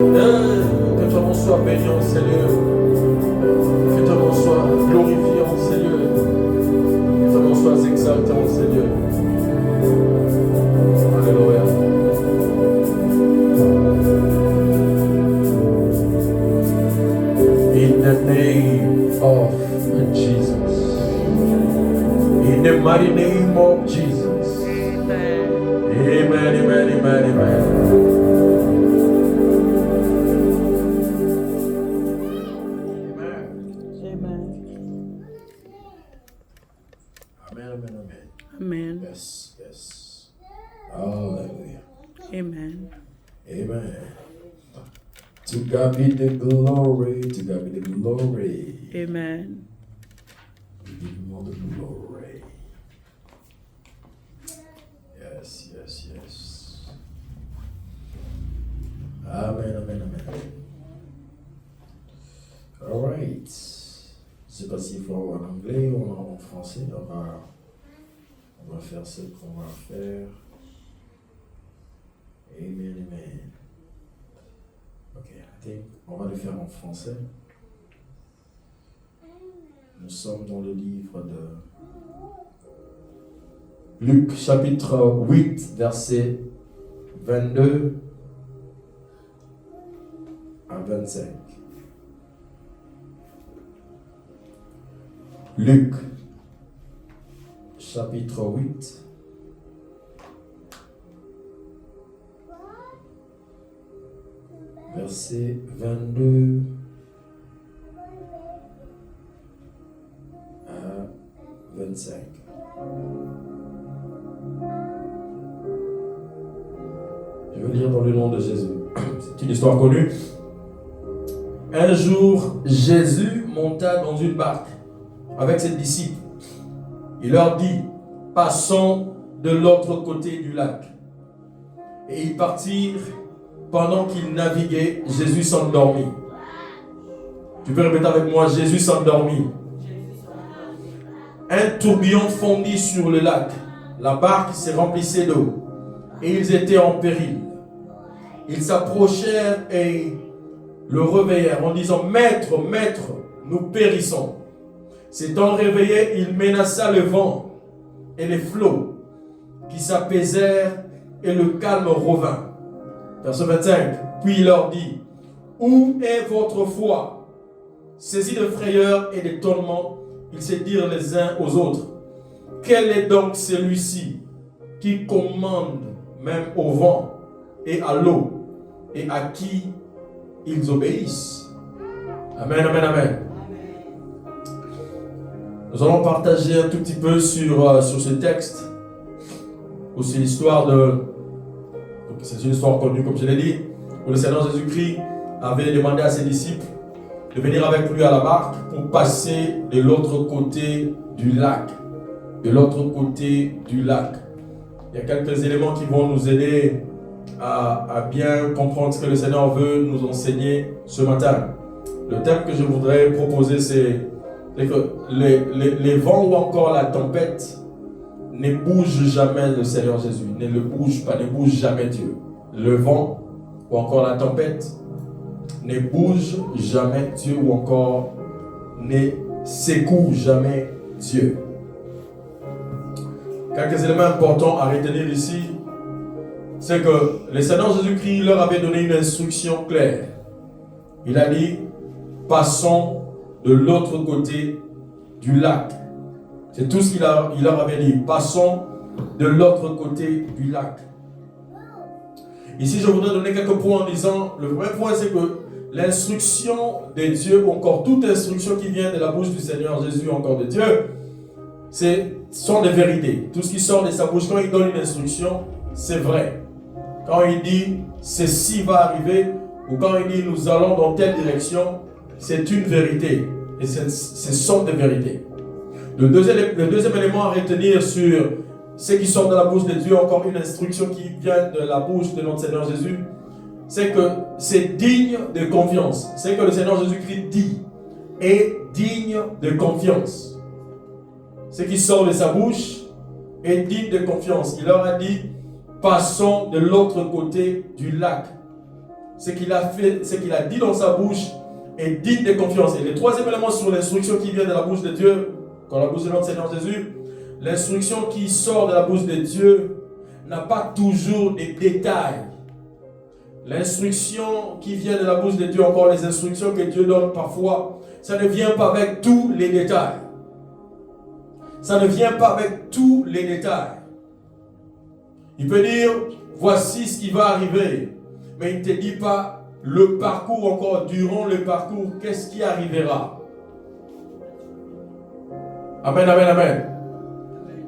Que ton nom soit béni, Seigneur. Que ton nom soit glorifié, Seigneur. Que ton nom soit exalté, Seigneur. Alléluia. In the name of Jesus. In the mighty name of Jesus. Amen, amen, amen, amen. Amen. Yes, yes. Hallelujah. Amen. Amen. To God be the glory. To God be the glory. Amen. We give him all the glory. Yes, yes, yes. Amen, amen, amen. All right. Je ne sais pas s'il faut en anglais ou en français. On va faire ce qu'on va faire. Amen, amen. Ok, I think on va le faire en français. Nous sommes dans le livre de Luc, chapitre 8, verset 22 à 25. Luc, chapitre 8, verset 22 à 25. Je veux lire dans le nom de Jésus. C'est une histoire connue. Un jour, Jésus monta dans une barque avec ses disciples. Il leur dit, passons de l'autre côté du lac. Et ils partirent. Pendant qu'ils naviguaient, Jésus s'endormit. Tu peux répéter avec moi, Jésus s'endormit. Un tourbillon fondit sur le lac. La barque se remplissait d'eau. Et ils étaient en péril. Ils s'approchèrent et le réveillèrent en disant, Maître, Maître, nous périssons. S'étant réveillé, il menaça le vent et les flots qui s'apaisèrent et le calme revint. Verset 25. Puis il leur dit, où est votre foi? Saisis de frayeur et d'étonnement, ils se dirent les uns aux autres, quel est donc celui-ci qui commande même au vent et à l'eau et à qui ils obéissent? Amen, amen, amen. Nous allons partager un tout petit peu sur ce texte, où c'est l'histoire de... C'est une histoire connue, comme je l'ai dit, où le Seigneur Jésus-Christ avait demandé à ses disciples de venir avec lui à la barque pour passer de l'autre côté du lac. De l'autre côté du lac. Il y a quelques éléments qui vont nous aider à bien comprendre ce que le Seigneur veut nous enseigner ce matin. Le thème que je voudrais proposer, c'est que les vents ou encore la tempête ne bouge jamais le Seigneur Jésus, ne le bouge pas, ne bouge jamais Dieu. Le vent ou encore la tempête ne bouge jamais Dieu ou encore ne secoue jamais Dieu. Quelques éléments importants à retenir ici, c'est que le Seigneur Jésus-Christ leur avait donné une instruction claire. Il a dit, passons de l'autre côté du lac. C'est tout ce qu'il leur avait dit. Passons de l'autre côté du lac. Ici, je voudrais donner quelques points en disant, le premier point, c'est que l'instruction de Dieu, ou encore toute instruction qui vient de la bouche du Seigneur Jésus, encore de Dieu, sont des vérités. Tout ce qui sort de sa bouche, quand il donne une instruction, c'est vrai. Quand il dit, ceci va arriver, ou quand il dit, nous allons dans telle direction, c'est une vérité. Et ce sont des vérités. Le deuxième élément à retenir sur ce qui sort de la bouche de Dieu, encore une instruction qui vient de la bouche de notre Seigneur Jésus, c'est que c'est digne de confiance. C'est que le Seigneur Jésus-Christ dit est digne de confiance. Ce qui sort de sa bouche est digne de confiance. Il leur a dit, passons de l'autre côté du lac. ce qu'il a fait, ce qu'il a dit dans sa bouche est digne de confiance. Et le troisième élément sur l'instruction qui vient de la bouche de Dieu, quand la bouche de notre Seigneur Jésus, l'instruction qui sort de la bouche de Dieu n'a pas toujours des détails. L'instruction qui vient de la bouche de Dieu, encore les instructions que Dieu donne parfois, ça ne vient pas avec tous les détails. Ça ne vient pas avec tous les détails. Il peut dire, voici ce qui va arriver. Mais il ne te dit pas le parcours encore, durant le parcours, qu'est-ce qui arrivera. Amen, amen, amen.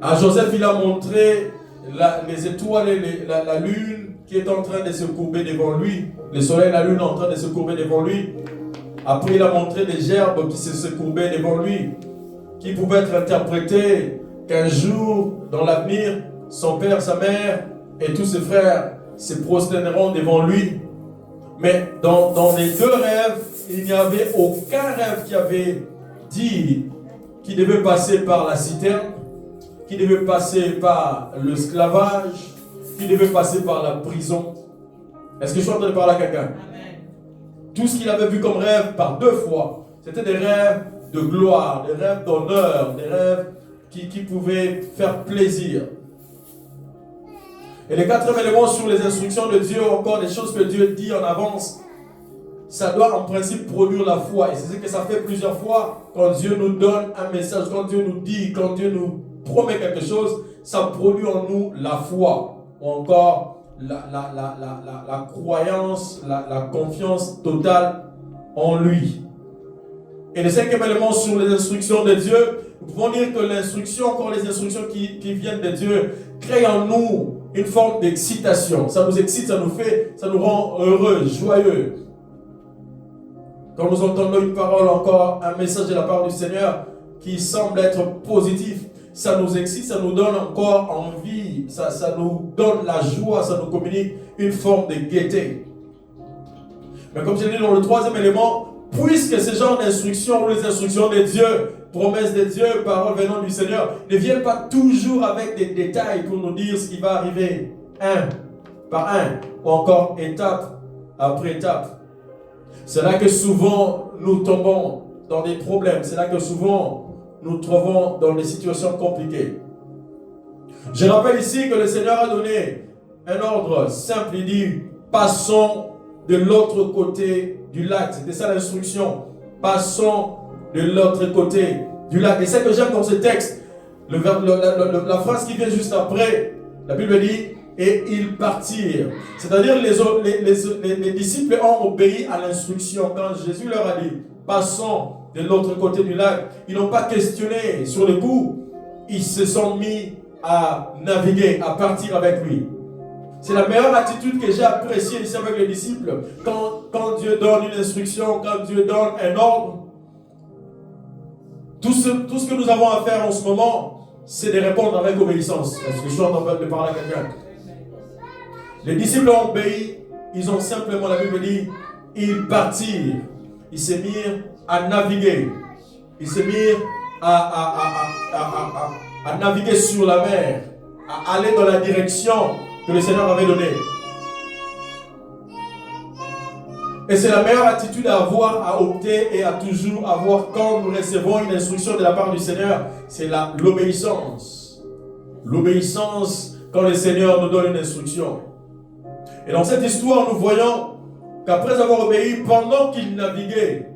À Joseph, il a montré les étoiles et la lune qui est en train de se courber devant lui. Le soleil et la lune en train de se courber devant lui. Après, il a montré des gerbes qui se courbaient devant lui, qui pouvaient être interprétées qu'un jour, dans l'avenir, son père, sa mère et tous ses frères se prosterneront devant lui. Mais dans les deux rêves, il n'y avait aucun rêve qui avait dit qu'il devait passer par la citerne, qui devait passer par l'esclavage, qui devait passer par la prison. Est-ce que je suis en train de parler à quelqu'un? Tout ce qu'il avait vu comme rêve par deux fois, c'était des rêves de gloire, des rêves d'honneur, des rêves qui pouvaient faire plaisir. Et les quatrième élément sur les instructions de Dieu, encore des choses que Dieu dit en avance, ça doit en principe produire la foi. Et c'est ce que ça fait plusieurs fois quand Dieu nous donne un message, quand Dieu nous dit, quand Dieu nous promet quelque chose, ça produit en nous la foi. Ou encore la croyance, la confiance totale en lui. Et le cinquième élément sur les instructions de Dieu, nous pouvons dire que l'instruction, encore les instructions qui viennent de Dieu, créent en nous une forme d'excitation. Ça nous excite, ça nous rend heureux, joyeux. Quand nous entendons une parole, encore un message de la part du Seigneur qui semble être positif, ça nous excite, ça nous donne encore envie, ça nous donne la joie, ça nous communique une forme de gaieté. Mais comme je l'ai dit dans le troisième élément, puisque ce genre d'instructions ou les instructions de Dieu, promesses de Dieu, paroles venant du Seigneur, ne viennent pas toujours avec des détails pour nous dire ce qui va arriver un par un, ou encore étape après étape. C'est là que souvent nous tombons dans des problèmes, c'est là que souvent nous trouvons dans des situations compliquées. Je rappelle ici que le Seigneur a donné un ordre simple, il dit, passons de l'autre côté du lac. C'était ça l'instruction. Passons de l'autre côté du lac. Et c'est ce que j'aime dans ce texte. La phrase qui vient juste après, la Bible dit, et ils partirent. C'est-à-dire les disciples ont obéi à l'instruction. Quand Jésus leur a dit, passons de l'autre côté du lac, ils n'ont pas questionné sur le coup. Ils se sont mis à naviguer, à partir avec lui. C'est la meilleure attitude que j'ai appréciée ici avec les disciples. Quand Dieu donne une instruction, quand Dieu donne un ordre, tout ce que nous avons à faire en ce moment, c'est de répondre avec obéissance. Est-ce que je suis en train de parler à quelqu'un? Les disciples ont obéi, ils ont simplement, la Bible dit, ils partirent. Ils se mirent à naviguer. Ils se mirent à naviguer sur la mer, à aller dans la direction que le Seigneur avait donnée. Et c'est la meilleure attitude à avoir, à opter et à toujours avoir quand nous recevons une instruction de la part du Seigneur. C'est l'obéissance. L'obéissance quand le Seigneur nous donne une instruction. Et dans cette histoire, nous voyons qu'après avoir obéi, pendant qu'ils naviguaient,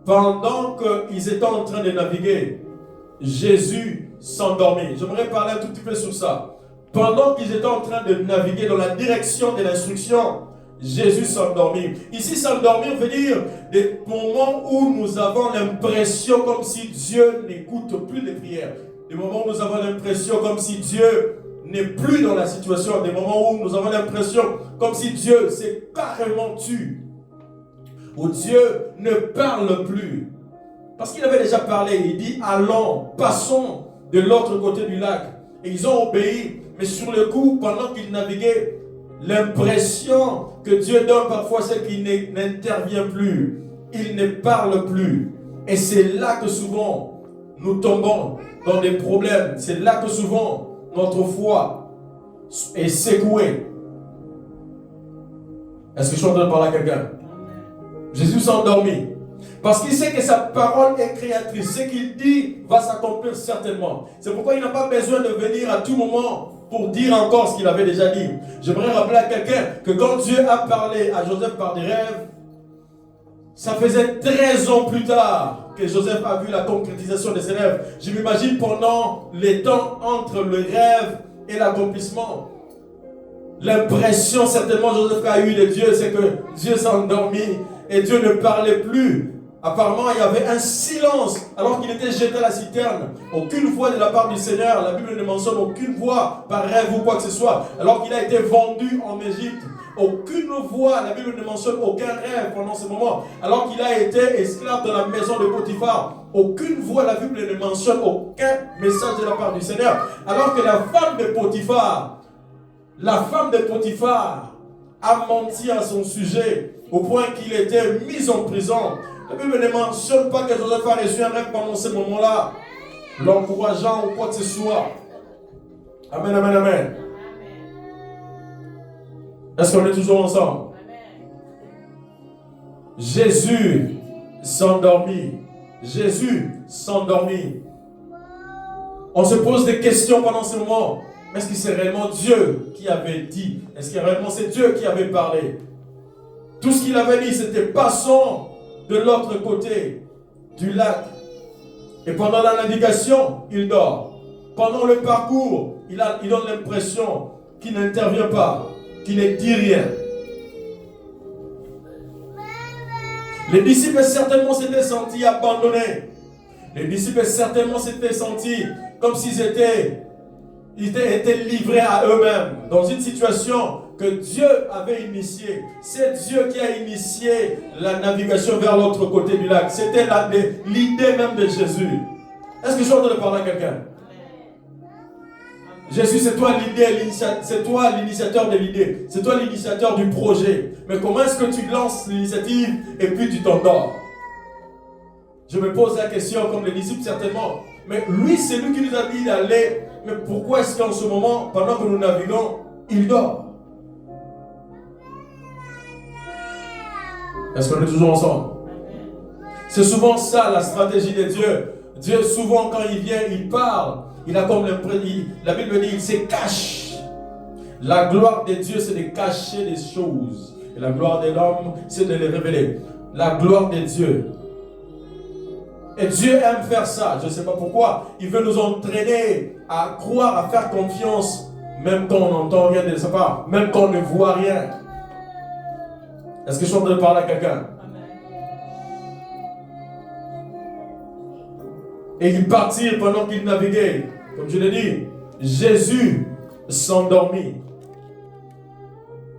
pendant qu'ils étaient en train de naviguer, Jésus s'endormit. J'aimerais parler un tout petit peu sur ça. Pendant qu'ils étaient en train de naviguer dans la direction de l'instruction, Jésus s'endormit. Ici, s'endormir veut dire des moments où nous avons l'impression comme si Dieu n'écoute plus les prières. Des moments où nous avons l'impression comme si Dieu n'est plus dans la situation. Des moments où nous avons l'impression comme si Dieu s'est carrément tué. Où Dieu ne parle plus. Parce qu'il avait déjà parlé. Il dit, allons, passons de l'autre côté du lac. Et ils ont obéi. Mais sur le coup, pendant qu'ils naviguaient, l'impression que Dieu donne parfois, c'est qu'il n'intervient plus. Il ne parle plus. Et c'est là que souvent, nous tombons dans des problèmes. C'est là que souvent, notre foi est secouée. Est-ce que je suis en train de parler à quelqu'un? Jésus s'est endormi. Parce qu'il sait que sa parole est créatrice. Ce qu'il dit va s'accomplir certainement. C'est pourquoi il n'a pas besoin de venir à tout moment pour dire encore ce qu'il avait déjà dit. J'aimerais rappeler à quelqu'un que quand Dieu a parlé à Joseph par des rêves, ça faisait 13 ans plus tard que Joseph a vu la concrétisation de ses rêves. Je m'imagine pendant les temps entre le rêve et l'accomplissement. L'impression certainement Joseph a eu de Dieu, c'est que Dieu s'est endormi et Dieu ne parlait plus. Apparemment, il y avait un silence alors qu'il était jeté à la citerne. Aucune voix de la part du Seigneur. La Bible ne mentionne aucune voix par rêve ou quoi que ce soit. Alors qu'il a été vendu en Égypte. Aucune voix, la Bible ne mentionne aucun rêve pendant ce moment. Alors qu'il a été esclave dans la maison de Potiphar. Aucune voix, la Bible ne mentionne aucun message de la part du Seigneur. Alors que la femme de Potiphar a menti à son sujet au point qu'il était mis en prison. La Bible ne mentionne pas que Joseph a reçu un rêve pendant ce moment-là, l'encourageant ou quoi que ce soit. Amen, amen, amen. Est-ce qu'on est toujours ensemble? Jésus s'endormit. Jésus s'endormit. On se pose des questions pendant ce moment. Est-ce que c'est réellement Dieu qui avait dit? Est-ce que réellement c'est Dieu qui avait parlé? Tout ce qu'il avait dit, c'était passons de l'autre côté du lac. Et pendant la navigation, il dort. Pendant le parcours, il donne l'impression qu'il n'intervient pas, qu'il ne dit rien. Les disciples certainement s'étaient sentis abandonnés. Les disciples certainement s'étaient sentis comme s'ils étaient livrés à eux-mêmes dans une situation que Dieu avait initiée. C'est Dieu qui a initié la navigation vers l'autre côté du lac. C'était l'idée même de Jésus. Est-ce que je suis en train de parler à quelqu'un? Jésus, c'est toi l'idée, c'est toi l'initiateur de l'idée, c'est toi l'initiateur du projet. Mais comment est-ce que tu lances l'initiative et puis tu t'endors? Je me pose la question comme les disciples certainement. Mais lui, c'est lui qui nous a dit d'aller. Mais pourquoi est-ce qu'en ce moment, pendant que nous naviguons, il dort? Est-ce qu'on est toujours ensemble? C'est souvent ça la stratégie de Dieu. Dieu, souvent, quand il vient, il parle. Il a comme l'impression, la Bible dit, il se cache. La gloire de Dieu, c'est de cacher des choses. Et la gloire de l'homme, c'est de les révéler. La gloire de Dieu. Et Dieu aime faire ça. Je ne sais pas pourquoi. Il veut nous entraîner à croire, à faire confiance, même quand on n'entend rien de sa part, même quand on ne voit rien. Est-ce que je suis en train de parler à quelqu'un? Et ils partirent pendant qu'ils naviguaient. Comme je l'ai dit, Jésus s'endormit.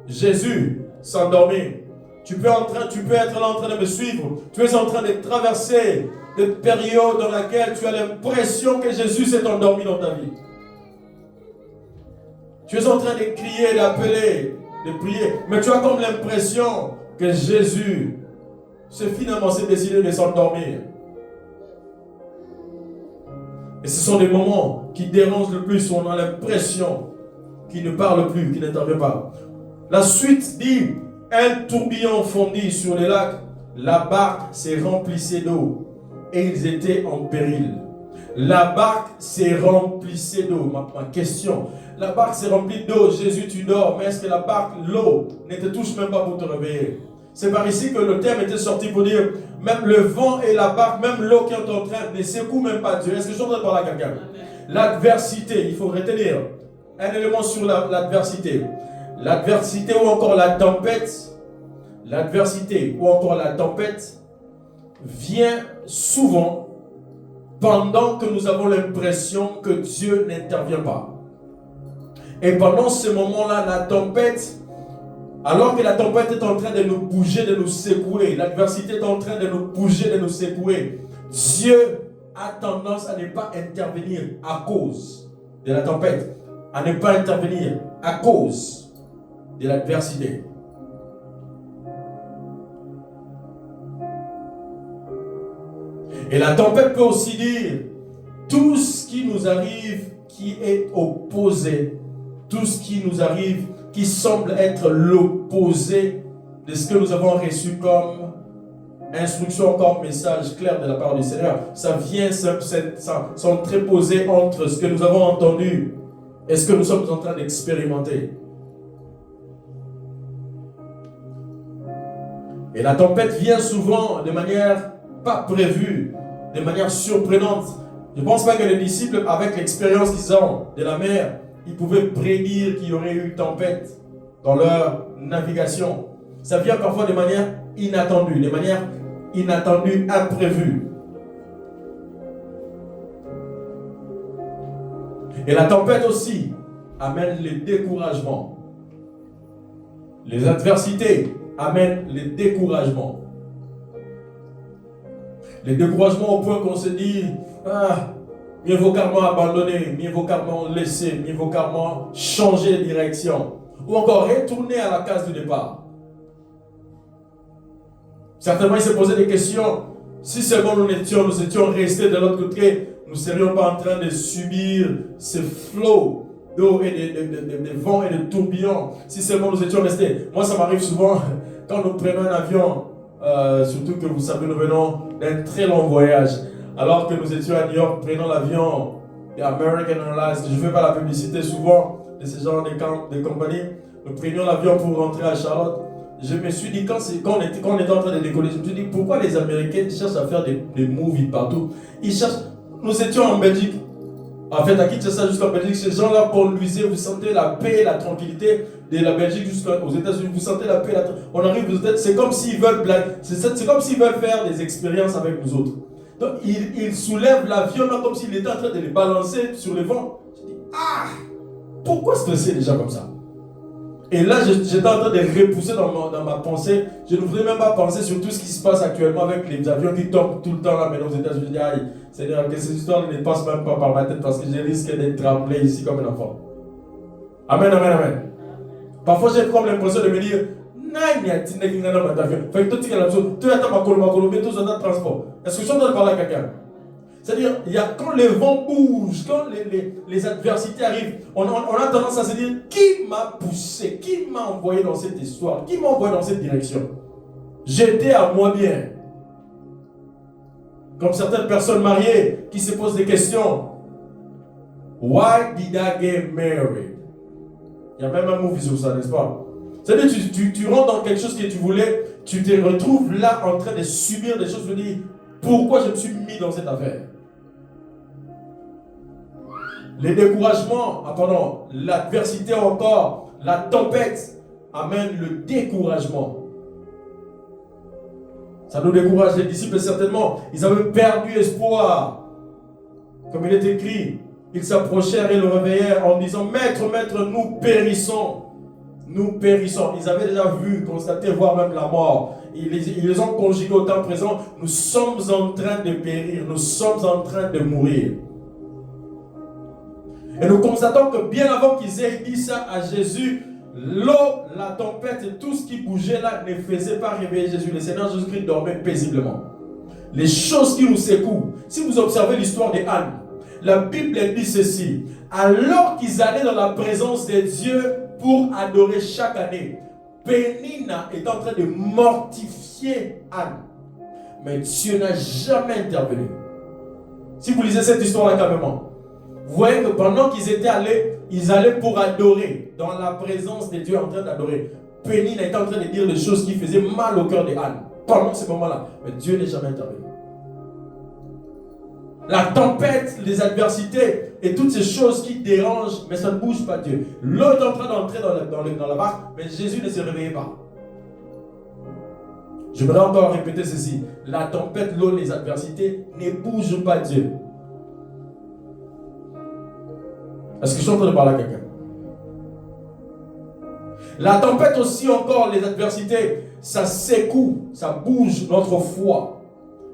Jésus s'endormit. Tu peux être là en train de me suivre. Tu es en train de traverser des périodes dans lesquelles tu as l'impression que Jésus s'est endormi dans ta vie. Tu es en train de crier, d'appeler, de prier. Mais tu as comme l'impression que Jésus s'est décidé de s'endormir. Et ce sont des moments qui dérangent le plus, où on a l'impression qu'il ne parle plus, qu'il n'intervient pas. La suite dit, un tourbillon fondit sur le lac, la barque s'est remplissée d'eau et ils étaient en péril. La barque s'est remplissée d'eau. Ma question, la barque s'est remplie d'eau, Jésus tu dors, mais est-ce que la barque, l'eau, ne te touche même pas pour te réveiller? C'est par ici que le terme était sorti pour dire, même le vent et la barque, même l'eau qui est en train, ne secoue même pas Dieu. Est-ce que je suis en train de parler à quelqu'un? L'adversité, il faut retenir un élément sur l'adversité. L'adversité ou encore la tempête, vient souvent pendant que nous avons l'impression que Dieu n'intervient pas. Et pendant ce moment-là, la tempête, alors que la tempête est en train de nous bouger, de nous secouer, l'adversité est en train de nous bouger, de nous secouer, Dieu a tendance à ne pas intervenir à cause de la tempête, à ne pas intervenir à cause de l'adversité. Et la tempête peut aussi dire tout ce qui nous arrive qui est opposé, tout ce qui nous arrive qui semble être l'opposé de ce que nous avons reçu comme instruction, comme message clair de la part du Seigneur, ça vient s'entreposer entre ce que nous avons entendu et ce que nous sommes en train d'expérimenter. Et la tempête vient souvent de manière pas prévue, de manière surprenante. Je ne pense pas que les disciples, avec l'expérience qu'ils ont de la mer, ils pouvaient prédire qu'il y aurait eu une tempête dans leur navigation. Ça vient parfois de manière inattendue, imprévue. Et la tempête aussi amène le découragement. Les adversités amènent le découragement. Le découragement au point qu'on se dit, mieux vaut carrément abandonner, mieux vaut carrément laisser, mieux vaut carrément changer de direction. Ou encore retourner à la case du départ. Certainement, il s'est posé des questions. Si seulement nous étions restés de l'autre côté, nous ne serions pas en train de subir ce flot d'eau et de vent et de tourbillons. Si seulement nous étions restés. Moi, ça m'arrive souvent quand nous prenons un avion, surtout que vous savez, nous venons d'un très long voyage. Alors que nous étions à New York, prenons l'avion de American Airlines. Je ne fais pas la publicité souvent de ce genre de compagnie. Nous prenions l'avion pour rentrer à Charlotte. Je me suis dit, quand on était en train de décoller, je me suis dit, pourquoi les Américains cherchent à faire des movies partout? Ils cherchent. Nous étions en Belgique. En fait, à Kinshasa jusqu'en Belgique, ces gens-là conduisaient, vous sentez la paix et la tranquillité de la Belgique jusqu'aux États-Unis. Vous sentez la paix et la tranquillité. On arrive aux États-Unis, c'est comme s'ils veulent c'est comme s'ils veulent faire des expériences avec nous autres. Donc, ils soulèvent l'avion là comme s'il était en train de les balancer sur le vent. Je dis, pourquoi stresser les gens comme ça? Et là, j'étais en train de repousser dans ma pensée. Je ne voudrais même pas penser sur tout ce qui se passe actuellement avec les avions qui tombent tout le temps là maintenant aux États-Unis. Je dis, aïe, Seigneur, que ces histoires ne passent même pas par ma tête parce que je risque d'être tremblé ici comme un enfant. Amen, amen, amen. Parfois, j'ai comme l'impression de me dire, est-ce que je suis en train de parler à quelqu'un? C'est-à-dire, quand le vent bouge, quand les adversités arrivent, on a tendance à se dire, qui m'a poussé? Qui m'a envoyé dans cette histoire? Qui m'a envoyé dans cette direction? J'étais à moi bien. Comme certaines personnes mariées qui se posent des questions. Why did I get married? Il y a même un movie sur ça, n'est-ce pas? C'est-à-dire, tu rentres dans quelque chose que tu voulais, tu te retrouves là en train de subir des choses, tu te dis, pourquoi je me suis mis dans cette affaire? Les découragements, l'adversité encore, la tempête amène le découragement. Ça nous décourage. Les disciples, certainement, ils avaient perdu espoir. Comme il est écrit, ils s'approchèrent et le réveillèrent en disant, Maître, Maître, nous périssons. Nous périssons. Ils avaient déjà vu, constaté, voire même la mort. Ils les ont conjugués au temps présent. Nous sommes en train de périr. Nous sommes en train de mourir. Et nous constatons que bien avant qu'ils aient dit ça à Jésus, l'eau, la tempête et tout ce qui bougeait là ne faisait pas réveiller Jésus. Le Seigneur Jésus-Christ dormait paisiblement. Les choses qui nous secouent. Si vous observez l'histoire de Anne, la Bible dit ceci. Alors qu'ils allaient dans la présence de Dieu pour adorer chaque année, Pénina est en train de mortifier Anne. Mais Dieu n'a jamais intervenu. Si vous lisez cette histoire-là calmement, vous voyez que pendant qu'ils étaient allés, ils allaient pour adorer, dans la présence de Dieu en train d'adorer. Pénina était en train de dire des choses qui faisaient mal au cœur de Anne. Pendant ce moment-là, mais Dieu n'est jamais intervenu. La tempête, les adversités et toutes ces choses qui dérangent, mais ça ne bouge pas Dieu. L'eau est en train d'entrer dans la barque, mais Jésus ne se réveillait pas. Je voudrais encore répéter ceci. La tempête, l'eau, les adversités ne bougent pas Dieu. Est-ce que je suis en train de parler à quelqu'un? La tempête aussi encore, les adversités, ça secoue, ça bouge notre foi.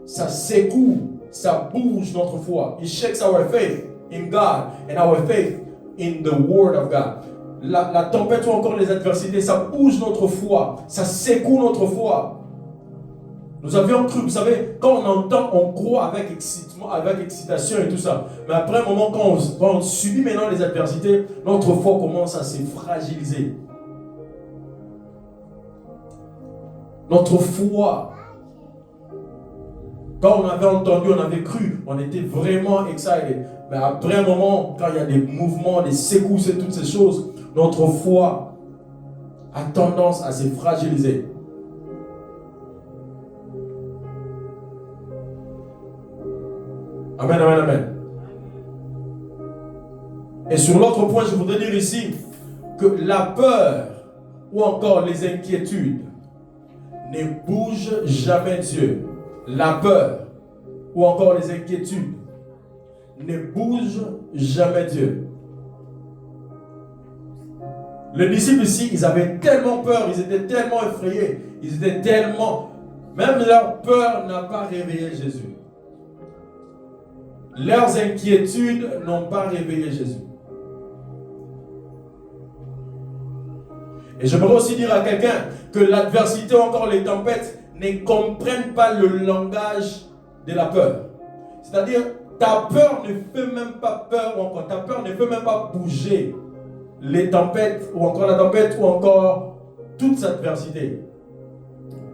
Ça secoue, ça bouge notre foi. It shakes our faith in God and our faith in the Word of God. La tempête ou encore les adversités, ça bouge notre foi, ça secoue notre foi. Nous avions cru, vous savez, quand on entend, on croit avec excitement, avec excitation et tout ça. Mais après un moment, quand on subit maintenant les adversités, notre foi commence à se fragiliser. Notre foi. Quand on avait entendu, on avait cru, on était vraiment excited. Mais après un moment, quand il y a des mouvements, des secousses et toutes ces choses, notre foi a tendance à se fragiliser. Amen, amen, amen. Et sur l'autre point, je voudrais dire ici que la peur ou encore les inquiétudes ne bougent jamais Dieu. La peur ou encore les inquiétudes ne bougent jamais Dieu. Les disciples ici, ils avaient tellement peur, ils étaient tellement effrayés, ils étaient tellement... Même leur peur n'a pas réveillé Jésus. Leurs inquiétudes n'ont pas réveillé Jésus. Et j'aimerais aussi dire à quelqu'un que l'adversité ou encore les tempêtes ne comprennent pas le langage de la peur. C'est-à-dire, ta peur ne fait même pas peur, ou encore ta peur ne peut même pas bouger les tempêtes, ou encore la tempête, ou encore toute cette adversité.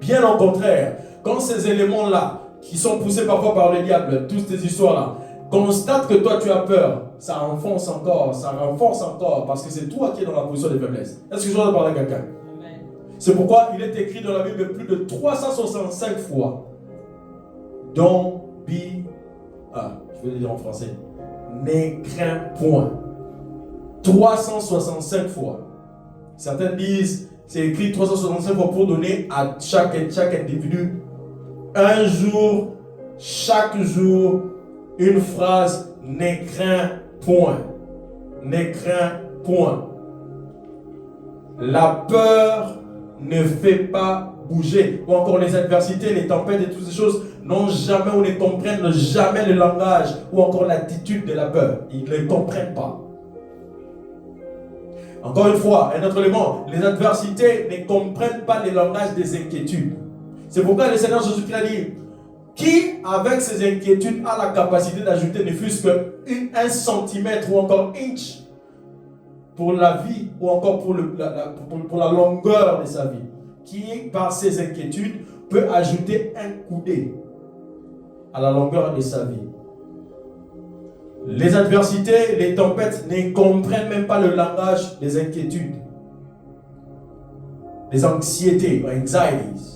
Bien au contraire, quand ces éléments-là, qui sont poussés parfois par le diable, toutes ces histoires-là, constatent que toi tu as peur, ça renforce encore, parce que c'est toi qui es dans la position de faiblesse. Est-ce que je dois parler à quelqu'un? C'est pourquoi il est écrit dans la Bible plus de 365 fois. Don't be, je vais le dire en français, ne crains point. 365 fois. Certains disent, c'est écrit 365 fois pour donner à chaque individu un jour, chaque jour, une phrase, ne crains point. Ne crains point. La peur ne fait pas bouger. Ou encore les adversités, les tempêtes et toutes ces choses n'ont jamais ou ne comprennent jamais le langage ou encore l'attitude de la peur. Ils ne comprennent pas. Encore une fois, un autre élément, les adversités ne comprennent pas le langage des inquiétudes. C'est pourquoi le Seigneur Jésus-Christ a dit, qui avec ses inquiétudes a la capacité d'ajouter ne fût-ce qu'un centimètre ou encore inch pour la vie ou encore pour la longueur de sa vie, qui par ses inquiétudes peut ajouter un coudé à la longueur de sa vie. Les adversités, les tempêtes ne comprennent même pas le langage des inquiétudes, des anxiétés, anxieties.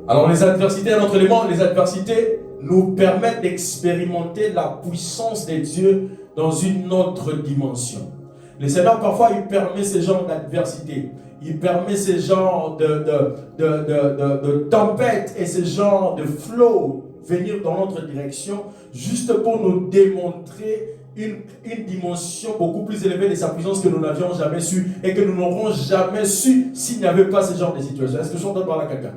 Alors les adversités, un autre élément, les adversités nous permettent d'expérimenter la puissance de Dieu dans une autre dimension. Le Seigneur parfois il permet ce genre d'adversité, il permet ce genre de tempête et ce genre de flow venir dans notre direction juste pour nous démontrer une dimension beaucoup plus élevée de sa puissance que nous n'avions jamais su et que nous n'aurons jamais su s'il n'y avait pas ce genre de situation. Est-ce que je entends parler à quelqu'un?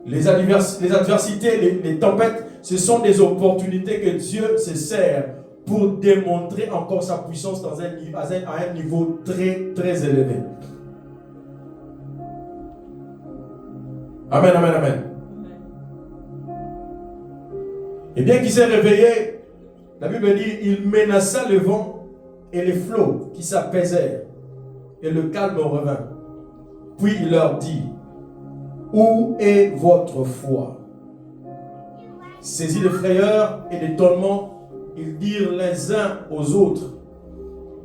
Les adversités, les tempêtes, ce sont des opportunités que Dieu se sert pour démontrer encore sa puissance à un niveau très, très élevé. Amen, amen, amen. Et bien qu'il s'est réveillé, la Bible dit, il menaça le vent et les flots qui s'apaisèrent, et le calme revint. Puis il leur dit, où est votre foi? Saisis de frayeur et d'étonnement, ils dirent les uns aux autres,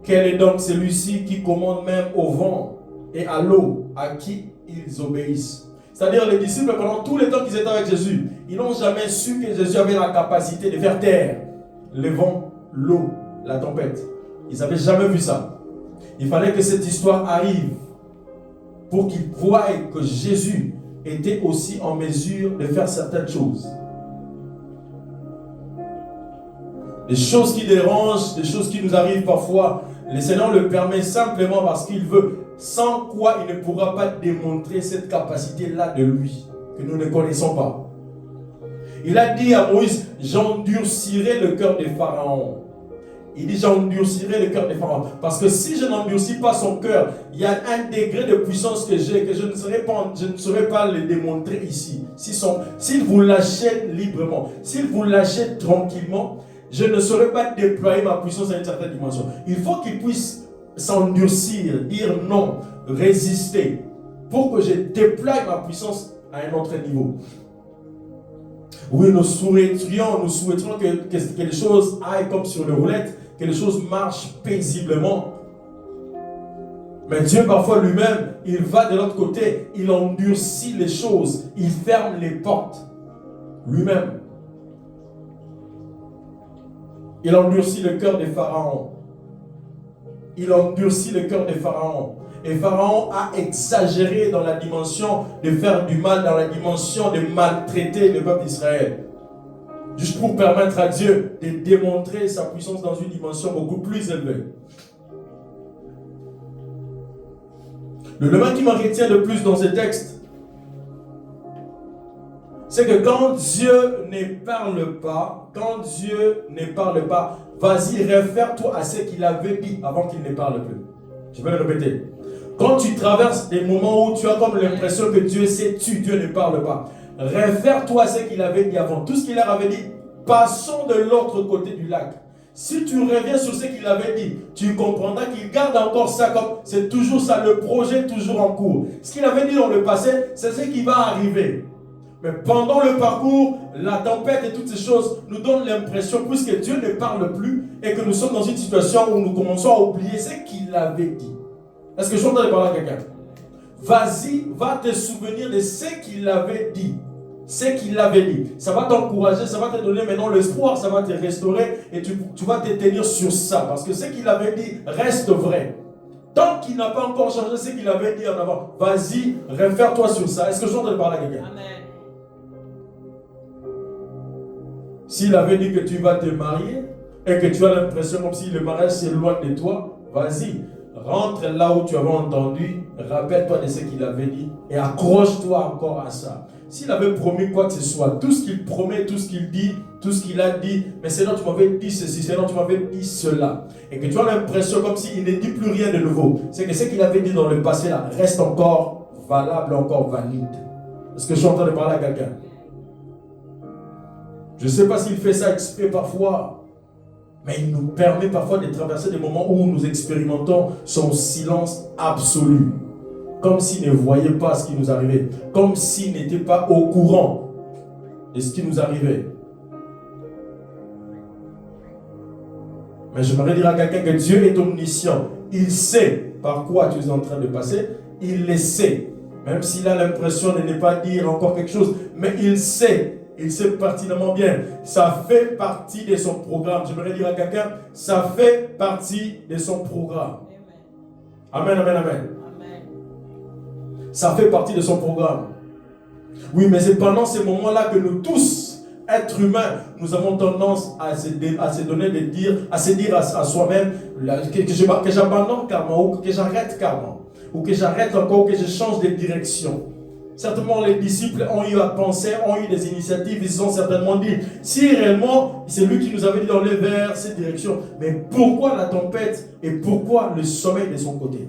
quel est donc celui-ci qui commande même au vent et à l'eau, à qui ils obéissent? C'est-à-dire les disciples, pendant tout le temps qu'ils étaient avec Jésus, ils n'ont jamais su que Jésus avait la capacité de faire taire le vent, l'eau, la tempête. Ils n'avaient jamais vu ça. Il fallait que cette histoire arrive pour qu'ils voient que Jésus était aussi en mesure de faire certaines choses. Des choses qui dérangent, des choses qui nous arrivent parfois, le Seigneur le permet simplement parce qu'il veut, sans quoi il ne pourra pas démontrer cette capacité-là de lui, que nous ne connaissons pas. Il a dit à Moïse, j'endurcirai le cœur de Pharaon. Il dit, j'endurcirai le cœur de Pharaon. Parce que si je n'endurcis pas son cœur, il y a un degré de puissance que j'ai, que je ne saurais pas le démontrer ici. S'il vous lâchez librement, s'il vous lâchez tranquillement, je ne saurais pas déployer ma puissance à une certaine dimension. Il faut qu'il puisse s'endurcir, dire non, résister, pour que je déploie ma puissance à un autre niveau. Oui, nous souhaiterions que les choses aillent comme sur le roulette, que les choses marchent paisiblement. Mais Dieu, parfois lui-même, il va de l'autre côté, il endurcit les choses, il ferme les portes lui-même. Il endurcit le cœur des pharaons. Il endurcit le cœur des pharaons. Et Pharaon a exagéré dans la dimension de faire du mal, dans la dimension de maltraiter le peuple d'Israël. Juste pour permettre à Dieu de démontrer sa puissance dans une dimension beaucoup plus élevée. L'élément qui me retient le plus dans ce texte, c'est que quand Dieu ne parle pas, vas-y, réfère-toi à ce qu'il avait dit avant qu'il ne parle plus. Je vais le répéter. Quand tu traverses des moments où tu as comme l'impression que Dieu sait tu, Dieu ne parle pas, réfère-toi à ce qu'il avait dit avant. Tout ce qu'il leur avait dit, passons de l'autre côté du lac. Si tu reviens sur ce qu'il avait dit, tu comprendras qu'il garde encore ça comme c'est toujours ça, le projet toujours en cours. Ce qu'il avait dit dans le passé, c'est ce qui va arriver. Mais pendant le parcours, la tempête et toutes ces choses nous donnent l'impression, puisque Dieu ne parle plus et que nous sommes dans une situation où nous commençons à oublier ce qu'il avait dit. Est-ce que je suis en train de parler à quelqu'un? Vas-y, va te souvenir de ce qu'il avait dit. Ce qu'il avait dit. Ça va t'encourager, ça va te donner maintenant l'espoir, ça va te restaurer et tu vas te tenir sur ça. Parce que ce qu'il avait dit reste vrai. Tant qu'il n'a pas encore changé ce qu'il avait dit en avant, vas-y, réfère-toi sur ça. Est-ce que je suis en train de parler à quelqu'un? Amen. S'il avait dit que tu vas te marier et que tu as l'impression comme si le mariage s'éloigne de toi, vas-y, rentre là où tu avais entendu, rappelle-toi de ce qu'il avait dit et accroche-toi encore à ça. S'il avait promis quoi que ce soit, tout ce qu'il promet, tout ce qu'il dit, tout ce qu'il a dit, mais c'est là tu m'avais dit ceci, c'est là tu m'avais dit cela, et que tu as l'impression comme s'il ne dit plus rien de nouveau, c'est que ce qu'il avait dit dans le passé là reste encore valable, encore valide. Est-ce que je suis en train de parler à quelqu'un? Je ne sais pas s'il fait ça exprès parfois, mais il nous permet parfois de traverser des moments où nous expérimentons son silence absolu. Comme s'il ne voyait pas ce qui nous arrivait. Comme s'il n'était pas au courant de ce qui nous arrivait. Mais j'aimerais dire à quelqu'un que Dieu est omniscient. Il sait par quoi tu es en train de passer. Il le sait. Même s'il a l'impression de ne pas dire encore quelque chose. Mais il sait. Il sait pertinemment bien. Ça fait partie de son programme. J'aimerais dire à quelqu'un, ça fait partie de son programme. Amen, amen, amen. Ça fait partie de son programme. Oui, mais c'est pendant ces moments-là que nous tous, êtres humains, nous avons tendance à se dire à soi-même que j'abandonne carrément, ou que j'arrête carrément, ou que j'arrête encore, ou que je change de direction. Certainement, les disciples ont eu à penser, ont eu des initiatives, ils se sont certainement dit, si réellement c'est lui qui nous avait dit d'aller vers cette direction, mais pourquoi la tempête et pourquoi le sommeil de son côté?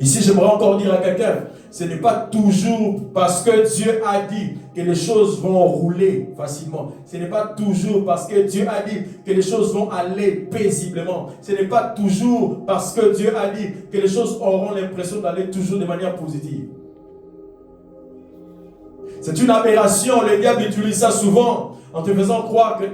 Ici, j'aimerais encore dire à quelqu'un, ce n'est pas toujours parce que Dieu a dit que les choses vont rouler facilement. Ce n'est pas toujours parce que Dieu a dit que les choses vont aller paisiblement. Ce n'est pas toujours parce que Dieu a dit que les choses auront l'impression d'aller toujours de manière positive. C'est une aberration. Le diable utilise ça souvent en te faisant croire que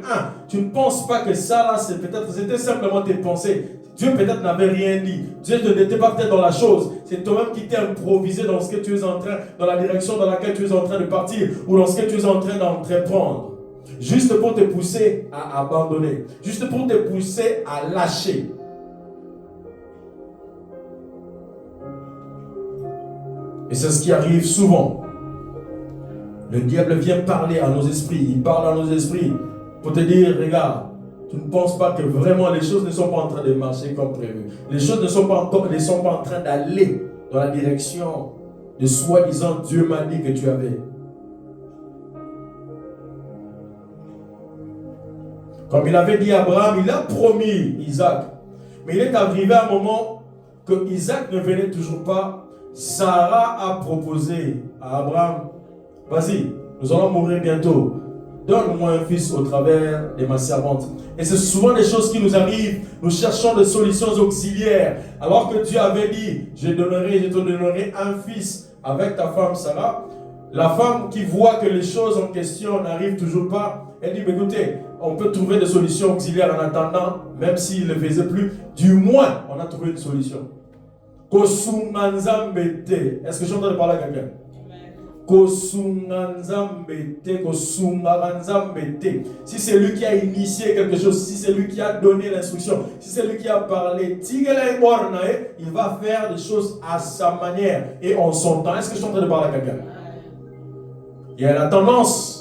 tu ne penses pas que ça là, c'était simplement tes pensées. Dieu peut-être n'avait rien dit. Dieu n'était pas peut-être dans la chose. C'est toi-même qui t'es improvisé dans ce que tu es en train, dans la direction dans laquelle tu es en train de partir ou dans ce que tu es en train d'entreprendre. Juste pour te pousser à abandonner. Juste pour te pousser à lâcher. Et c'est ce qui arrive souvent. Le diable vient parler à nos esprits. Il parle à nos esprits pour te dire, regarde, tu ne penses pas que vraiment les choses ne sont pas en train de marcher comme prévu. Les choses ne sont pas en train d'aller dans la direction de soi-disant Dieu m'a dit que tu avais. Comme il avait dit à Abraham, il a promis Isaac. Mais il est arrivé un moment que Isaac ne venait toujours pas. Sarah a proposé à Abraham, vas-y, nous allons mourir bientôt. donne-moi un fils au travers de ma servante. Et c'est souvent des choses qui nous arrivent. Nous cherchons des solutions auxiliaires. Alors que Dieu avait dit, je te donnerai un fils avec ta femme Sarah. La femme qui voit que les choses en question n'arrivent toujours pas, elle dit, écoutez, on peut trouver des solutions auxiliaires en attendant, même s'il ne le faisait plus. Du moins, on a trouvé une solution. Est-ce que je suis en train de parler à quelqu'un? Si c'est lui qui a initié quelque chose, si c'est lui qui a donné l'instruction, si c'est lui qui a parlé, il va faire des choses à sa manière et en son temps. Est-ce que je suis en train de parler à quelqu'un? Il y a la tendance.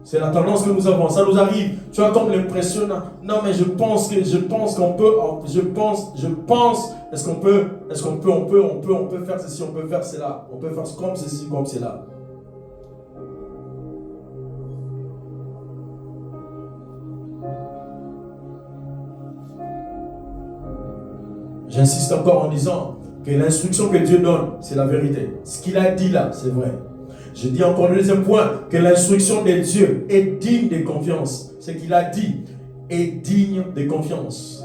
C'est la tendance que nous avons. Ça nous arrive. Tu as comme l'impression, non mais je pense qu'on peut, est-ce qu'on peut faire ceci, on peut faire cela, on peut faire comme ceci, comme cela. J'insiste encore en disant que l'instruction que Dieu donne, c'est la vérité. Ce qu'il a dit là, c'est vrai. Je dis encore le deuxième point, que l'instruction de Dieu est digne de confiance. Ce qu'il a dit est digne de confiance.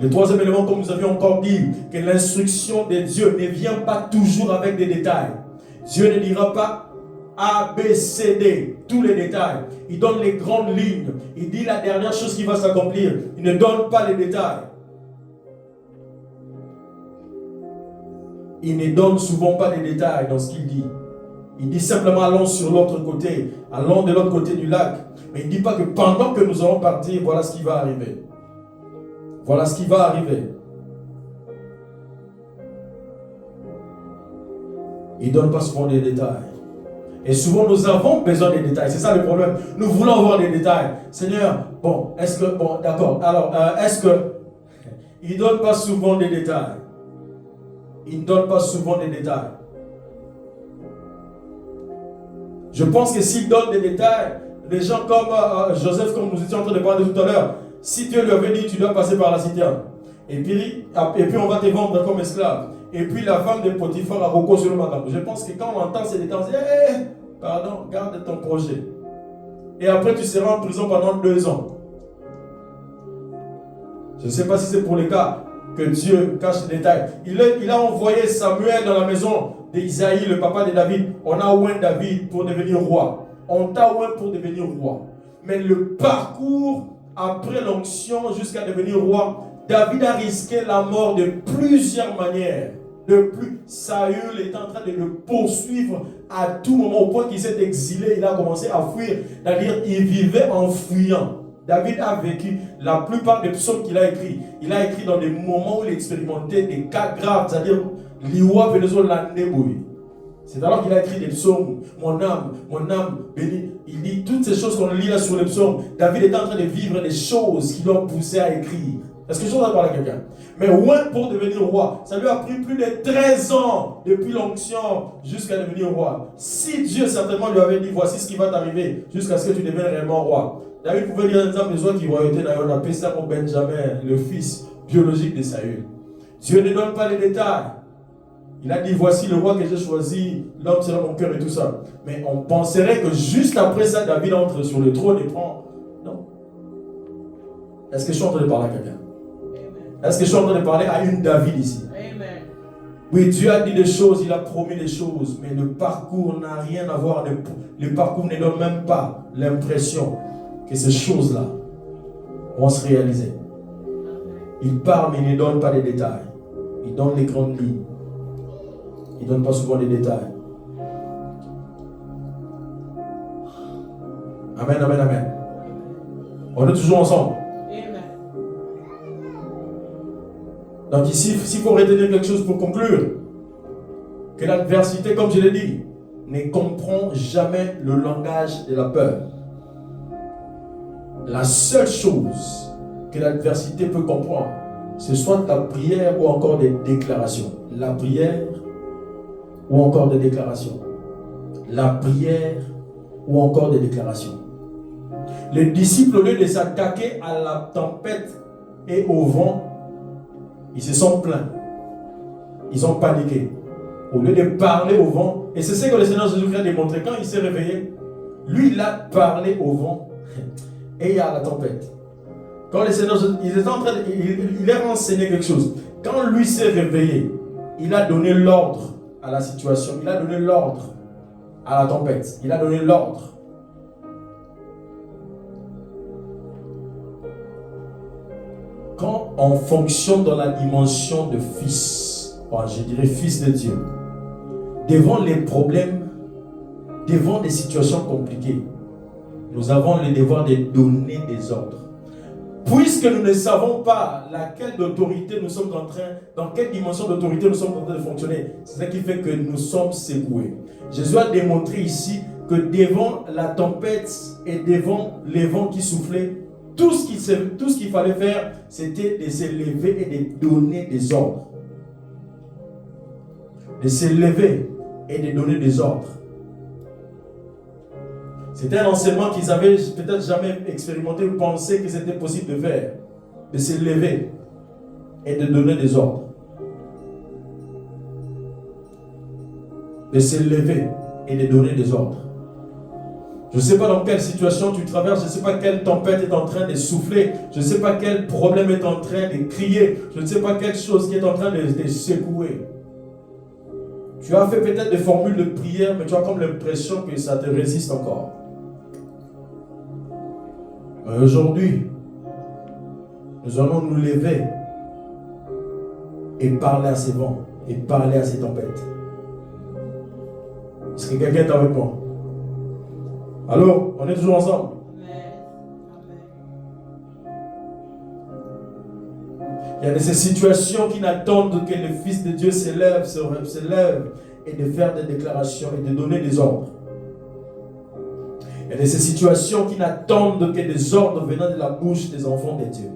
Le troisième élément, comme nous avions encore dit, que l'instruction de Dieu ne vient pas toujours avec des détails. Dieu ne dira pas A, B, C, D, tous les détails. Il donne les grandes lignes. Il dit la dernière chose qui va s'accomplir. Il ne donne pas les détails. Il ne donne souvent pas les détails dans ce qu'il dit. Il dit simplement allons sur l'autre côté, allons de l'autre côté du lac. Mais il ne dit pas que pendant que nous allons partir, voilà ce qui va arriver. Voilà ce qui va arriver. Il ne donne pas souvent des détails. Et souvent nous avons besoin des détails. C'est ça le problème. Nous voulons avoir des détails. Seigneur, bon, est-ce que, bon, d'accord. Alors, est-ce que il ne donne pas souvent des détails? Il ne donne pas souvent des détails. Je pense que s'il donne des détails, les gens comme Joseph, comme nous étions en train de parler tout à l'heure, si Dieu lui avait dit, tu dois passer par la citerne, et puis on va te vendre comme esclave, et puis la femme de Potiphar a recours sur le matin. Je pense que quand on entend ces détails, on dit, pardon, garde ton projet. Et après, tu seras en prison pendant 2 ans. Je ne sais pas si c'est pour les cas que Dieu cache les détails. Il a envoyé Samuel dans la maison d'Isaïe, le papa de David. On a oint David pour devenir roi. On t'a oint pour devenir roi. Mais le parcours après l'onction jusqu'à devenir roi, David a risqué la mort de plusieurs manières. Saül est en train de le poursuivre à tout moment, au point qu'il s'est exilé. Il a commencé à fuir. C'est-à-dire, il vivait en fuyant. David a vécu la plupart des psaumes qu'il a écrits. Il a écrit dans des moments où il expérimentait des cas graves, c'est-à-dire l'Iwa Venezuela Neboui. C'est alors qu'il a écrit des psaumes. Mon âme bénie. Il dit toutes ces choses qu'on lit là sur les psaumes. David est en train de vivre des choses qui l'ont poussé à écrire. Est-ce que je suis en train de parler à quelqu'un? Mais ouais, pour devenir roi, ça lui a pris plus de 13 ans depuis l'onction jusqu'à devenir roi. Si Dieu certainement lui avait dit voici ce qui va t'arriver jusqu'à ce que tu deviennes réellement roi, David pouvait dire en besoin qu'il royauté on appelle ça pour Benjamin, le fils biologique de Saül. Dieu ne donne pas les détails. Il a dit voici le roi que j'ai choisi, l'homme sera mon cœur et tout ça. Mais on penserait que juste après ça, David entre sur le trône et prend. Non. Est-ce que je suis en train de parler à quelqu'un? Est-ce que je suis en train de parler à une David ici? Amen. Oui, Dieu a dit des choses, il a promis des choses, mais le parcours n'a rien à voir. Le parcours ne donne même pas l'impression que ces choses-là vont se réaliser. Il parle, mais il ne donne pas les détails. Il donne les grandes lignes. Il ne donne pas souvent les détails. Amen, amen, amen. On est toujours ensemble. Donc ici, s'il faut retenir quelque chose pour conclure, que l'adversité, comme je l'ai dit, ne comprend jamais le langage de la peur. La seule chose que l'adversité peut comprendre, c'est soit la prière ou encore des déclarations. La prière ou encore des déclarations. La prière ou encore des déclarations. Les disciples, au lieu de s'attaquer à la tempête et au vent, ils se sont plaints. Ils ont paniqué. Au lieu de parler au vent, et c'est ce que le Seigneur Jésus-Christ a démontré quand il s'est réveillé. Lui, il a parlé au vent Et il y a la tempête. Quand les Seigneurs, il leur a enseigné quelque chose. Quand lui s'est réveillé, il a donné l'ordre à la situation. Il a donné l'ordre à la tempête. Il a donné l'ordre. Quand on fonctionne dans la dimension de fils, je dirais fils de Dieu, devant les problèmes, devant des situations compliquées, nous avons le devoir de donner des ordres. Puisque nous ne savons pas laquelle d'autorité nous sommes en train, dans quelle dimension d'autorité nous sommes en train de fonctionner, c'est ça qui fait que nous sommes secoués. Jésus a démontré ici que devant la tempête et devant les vents qui soufflaient, tout ce qu'il fallait faire, c'était de se lever et de donner des ordres. De se lever et de donner des ordres. C'était un enseignement qu'ils avaient peut-être jamais expérimenté ou pensé que c'était possible de faire. De se lever et de donner des ordres. De se lever et de donner des ordres. Je ne sais pas dans quelle situation tu traverses, je ne sais pas quelle tempête est en train de souffler, je ne sais pas quel problème est en train de crier, je ne sais pas quelque chose qui est en train de secouer. Tu as fait peut-être des formules de prière, mais tu as comme l'impression que ça te résiste encore. Mais aujourd'hui, nous allons nous lever et parler à ces vents, et parler à ces tempêtes. Est-ce que quelqu'un est avec moi? Allô, on est toujours ensemble? Il y a ces situations qui n'attendent que le Fils de Dieu se lève et de faire des déclarations et de donner des ordres. Il y a ces situations qui n'attendent que des ordres venant de la bouche des enfants de Dieu.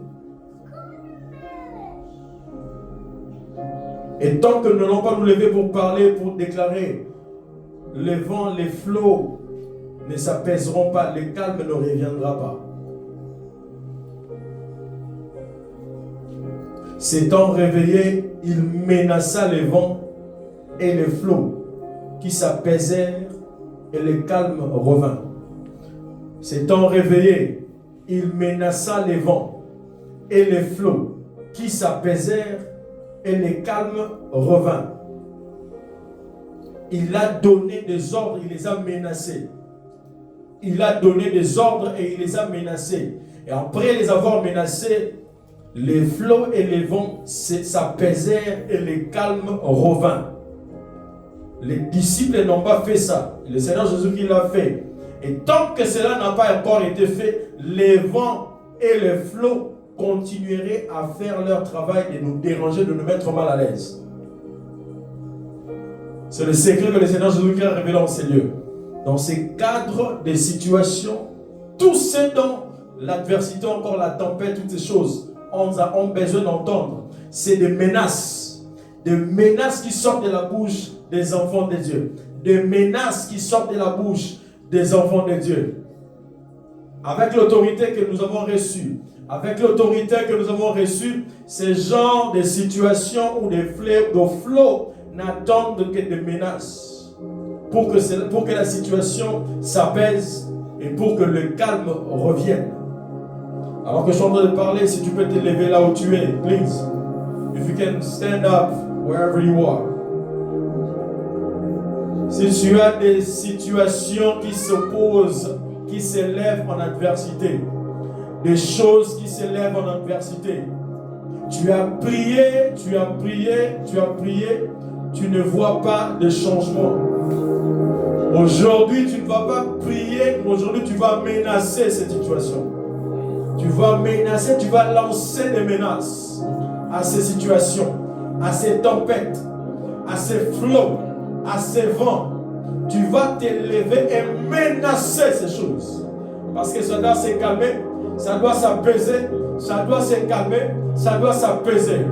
Et tant que nous n'allons pas nous lever pour parler, pour déclarer, les vents, les flots ne s'apaiseront pas, le calme ne reviendra pas. S'étant réveillé, il menaça les vents et les flots qui s'apaisèrent et le calme revint. S'étant réveillé, il menaça les vents et les flots qui s'apaisèrent et le calme revint. Il a donné des ordres, il les a menacés. Il a donné des ordres et il les a menacés. Et après les avoir menacés, les flots et les vents s'apaisèrent et le calme revint. Les disciples n'ont pas fait ça. Le Seigneur Jésus-Christ l'a fait. Et tant que cela n'a pas encore été fait, les vents et les flots continueraient à faire leur travail de nous déranger, de nous mettre mal à l'aise. C'est le secret que le Seigneur Jésus-Christ a révélé en ces lieux. Dans ces cadres de situations, tout ce dont l'adversité, encore la tempête, toutes ces choses, ont besoin d'entendre, c'est des menaces qui sortent de la bouche des enfants de Dieu, des menaces qui sortent de la bouche des enfants de Dieu. Avec l'autorité que nous avons reçue, ces genres de situations ou des flots n'attendent que des menaces pour que la situation s'apaise et pour que le calme revienne. Alors que je suis en train de parler, si tu peux te lever là où tu es, please. If you can stand up wherever you are. Si tu as des situations qui s'opposent, qui s'élèvent en adversité, des choses qui s'élèvent en adversité, tu as prié, tu ne vois pas de changement. Aujourd'hui, tu ne vas pas prier, aujourd'hui tu vas menacer cette situation. Tu vas menacer, tu vas lancer des menaces à ces situations, à ces tempêtes, à ces flots, à ces vents. Tu vas te lever et menacer ces choses. Parce que ça doit se calmer, ça doit s'apaiser, ça doit se calmer, ça doit s'apaiser.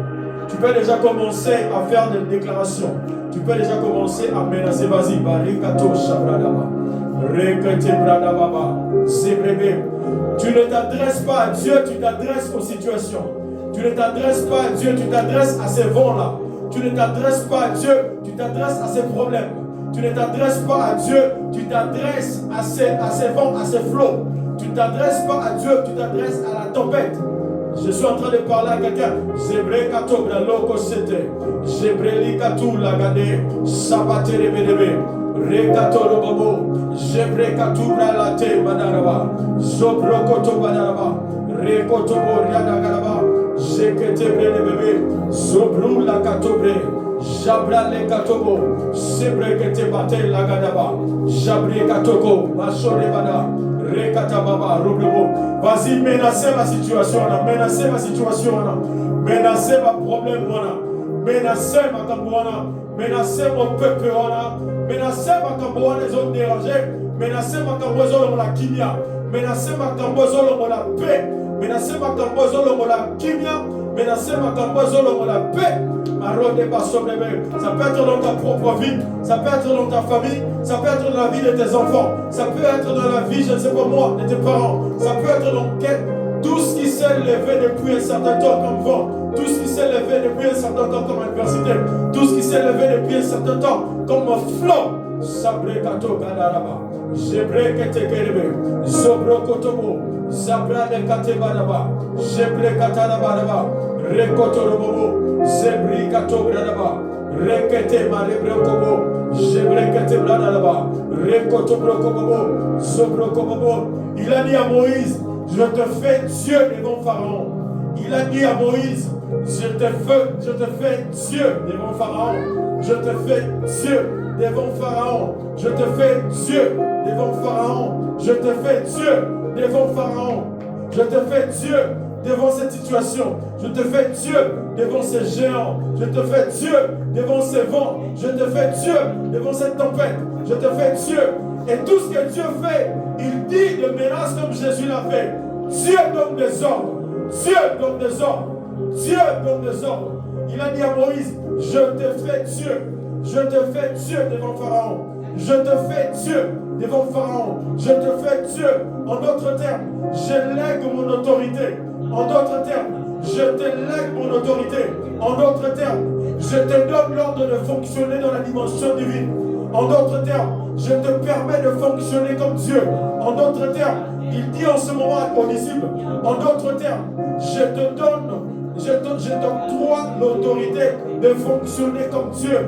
Tu peux déjà commencer à faire des déclarations. Tu peux déjà commencer à menacer. Vas-y, barikato shabradaba. Rekete bradababa. Zebrebe. Tu ne t'adresses pas à Dieu, tu t'adresses aux situations. Tu ne t'adresses pas à Dieu, tu t'adresses à ces vents-là. Tu ne t'adresses pas à Dieu, tu t'adresses à ces problèmes. Tu ne t'adresses pas à Dieu, tu t'adresses à ces vents, à ces flots. Tu tu t'adresses pas à Dieu, tu t'adresses à la tempête. Je suis en train de parler à quelqu'un. Zebre kato bra loko sete. Zebre li katou la gade. Sabate rebedebe. Re kato robobo. Zebre katou bra late badaraba. Zobro koto badaraba. Re koto bo riada garaba. Zekete bre bebe. Zobru la kato bre. Jabra le katobo. Zebre kete bate la gadaba. Jabre katoko. Masore bada. Vas-y, menacez ma situation, menacez ma situation, menacez ma problème, menacez ma cambouana, menacez mon peuple, menacez ma cambouana, les hommes dérangés, menacez ma cambouana, la kimia, menacez ma cambouana, la paix, menacez ma cambouana, la kimia, menacez ma cambouana, la paix. Ça peut être dans ta propre vie, ça peut être dans ta famille, ça peut être dans la vie de tes enfants, ça peut être dans la vie, je ne sais pas moi, de tes parents, ça peut être dans tout ce qui s'est levé depuis un certain temps comme vent, tout ce qui s'est levé depuis un certain temps comme adversité, tout ce qui s'est levé depuis un certain temps comme un flot. Sabre kato gadaraba, jebre kete kerebe, zobro kotobo, zabra de kate badaba, jebre katana badaba, rekoto robobo, zebri kato bradaba, rekete marebre kobo, jebre kete bradaba, rekoto brokobobo, zobro kobobo. Il a dit à Moïse, je te fais Dieu devant Pharaon. Il a dit à Moïse, je te fais Dieu devant Pharaon. Je te fais Dieu devant Pharaon. Je te fais Dieu devant Pharaon. Je te fais Dieu devant Pharaon. Je te fais Dieu devant cette situation. Je te fais Dieu devant ces géants. Je te fais Dieu devant ces vents. Je te fais Dieu devant cette tempête. Je te fais Dieu. Et tout ce que Dieu fait, il dit de menaces comme Jésus l'a fait. Dieu donne des ordres. Dieu donne des ordres. Dieu donne des ordres. Il a dit à Moïse, je te fais Dieu. Je te fais Dieu devant Pharaon. Je te fais Dieu devant Pharaon. Je te fais Dieu. En d'autres termes, je lègue mon autorité. En d'autres termes, je te lègue mon autorité. En d'autres termes, je te donne l'ordre de fonctionner dans la dimension divine. En d'autres termes, je te permets de fonctionner comme Dieu. En d'autres termes, il dit en ce moment aux disciples, en d'autres termes, je t'octroie l'autorité de fonctionner comme Dieu.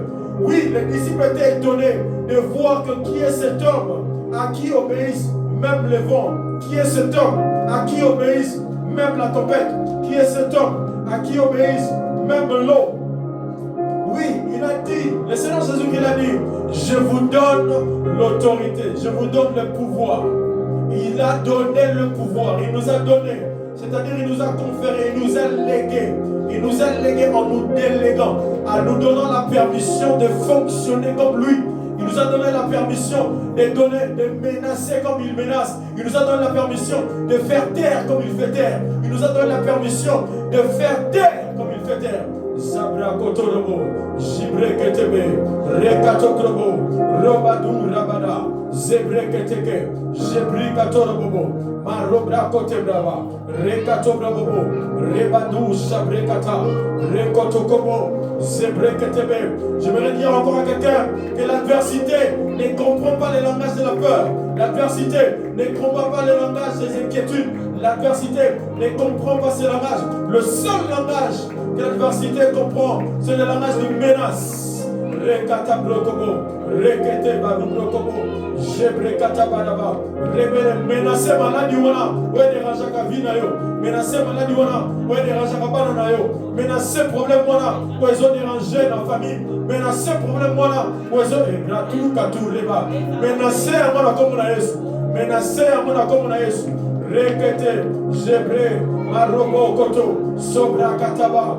Oui, les disciples étaient étonnés de voir que qui est cet homme à qui obéissent même les vents? Qui est cet homme à qui obéissent même la tempête? Qui est cet homme à qui obéissent même l'eau? Oui, il a dit, le Seigneur Jésus-Christ a dit, je vous donne l'autorité, je vous donne le pouvoir. Il a donné le pouvoir, il nous a donné, c'est-à-dire il nous a conféré, il nous a légué. Il nous a légué en nous déléguant, en nous donnant la permission de fonctionner comme lui. Il nous a donné la permission de menacer comme il menace. Il nous a donné la permission de faire taire comme il fait taire. Il nous a donné la permission de faire taire comme il fait taire. Zabra kotorobo, jibre ketebe, rekatokrobo, robadou rabada, zebre keteke, jebri katorobo, marobra kotebrava, rekatobrabobo, rebadou sabrekata, rekotokobo, zebre ketebe. J'aimerais dire encore à quelqu'un que l'adversité ne comprend pas le langage de la peur. L'adversité ne comprend pas le langage des inquiétudes. L'adversité ne comprend pas ce langage. Le seul langage que l'adversité comprend, c'est le langage d'une menace. Rekata blokobo, rekete babu blokobo, jebrekata badaba, rebele menacer maladie wana, ouais déranger ka vie na yo, menacer maladie wana, ouais déranger ka bana na yo, menacer problème wana, ouais zo déranger la famille, menacer problème wana, ouais zo gratu katu reba, menacer amana comme na Yesu, menacer amana comme na Yesu. Rekete, jebre, marobo koto, sobra kataba,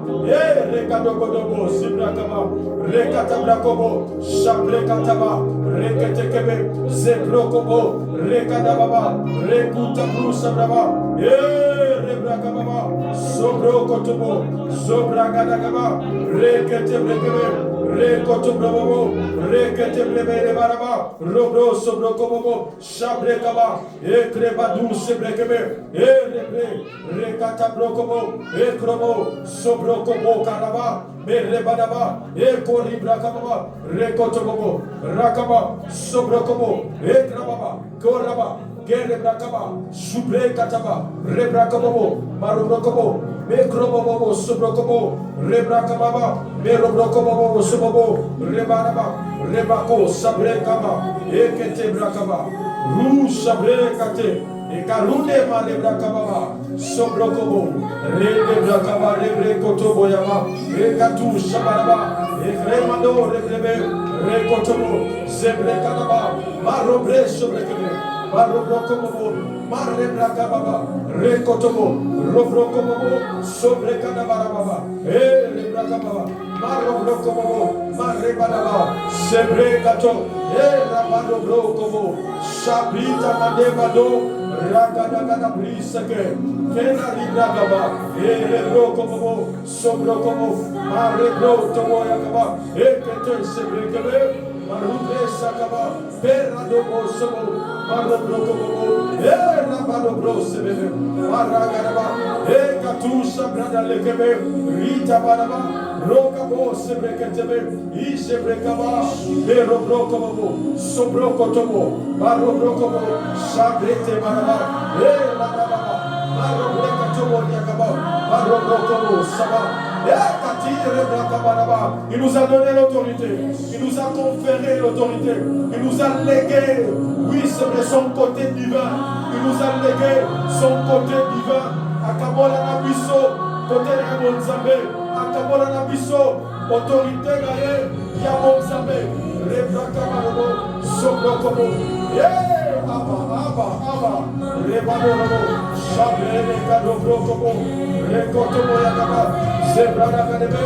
rekado kodobo, sibra kaba, rekatabra kobo, shabre kataba, rekete kebe, zebro kobo, rekadababa, rekutabru sabraba, rebra kababa, sobro kotobo, sobra kadagaba, rekete brekebe, rekotobrabo, rekete brebe baraba, robro sobro kobobo, shabre kaba, ekrebadu sebre rekata brokobo, ekrobo, sobrokobo karaba, merebadaba, ekoribra kababa, rekotobobo, rakaba, sobrokobo, ekrababa, koraba, Gerebrakaba, Subre Kataba, Rebrakabobo, Marobrokobo, Mekrobobo, Subrokobo, Rebrakababa, Merobrokobo, Subobo, Rebaraba, Rebako, Sabre Kaba, Ekete Brakaba, Ru Sabre Kate, Ekarune Malebrakababa, Sobrokobo, Rebrakaba, Rebrekotobo Yama, Ekatu Shabaraba, Ekremando, Rebrebe, Rekotobo, Zebre Kadaba, Marobre Sobrekebe. Marobrokobobo, Marebrakababa, Rekotobo, Robrokobobo, Sobrekadabarababa, Rebrakababa, Marobrokobobo, Marebadaba, Sebrekato, Rabadobrokobo, Shabrita Madebado, Ragadagada Brisake, Kena Libragaba, Rebrokobobo, Sobrokobo, Marebrotobo Yakaba, Ekete Sebrekebe, Marubre Sakaba, Peradobo Sobo, Marobrokobo, Rabadobro Sebebe, Maragadaba, Katusha Brada Lekebe, Rita Badaba, Rokabo Sebreketebe, Ishebrekaba, Perobrokobo, Sobrokotobo, Marobrokobo, Shabrete Badaba, Rababa, Marobrekatobo Yakaba, Marobrokobo Saba. Il nous a donné l'autorité, il nous a conféré l'autorité, il nous a légué, oui, c'est son côté divin, il nous a légué son côté divin. Akabola Nabiso, côté de Monzambe, Akabola Nabiso, autorité gagnée, Yamonzambe, Rebrakabalobo, Sobrokobo, Abba, Rebanobo, Shabre, Kadobrokobo, Rekotobo Yakaba, Zebrada Kadebe,